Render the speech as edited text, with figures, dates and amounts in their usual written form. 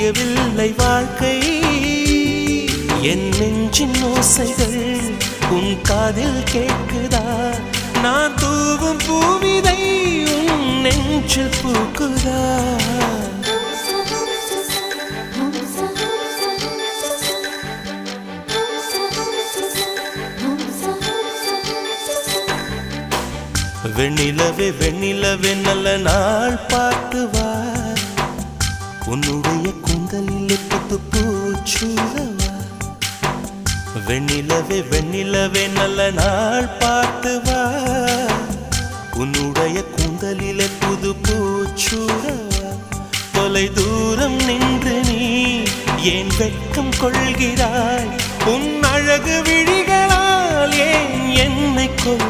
விடியவில்லை வாழ்க்கை என் நெஞ்சின் ஓசைகள் உன் காதில் கேட்குதா நான் தூவும் பூவிதை உன் நெஞ்சில் பூக்குதா வெண்ணிலவே வெண்ணிலவே நல்ல நாள் பார்த்து வா உன்னுடைய கூந்தலில் புத்து பூச்சூடவா வெண்ணிலவே வெண்ணிலவே நல்ல நாள் பார்த்து வா உன்னுடைய கூந்தலில் புது பூச்சூடவா தொலை தூரம் நின்று நீ ஏன் வெட்கம் கொள்கிறாய் உன் அழகு விழிகளால் ஏன் என்னை கொள்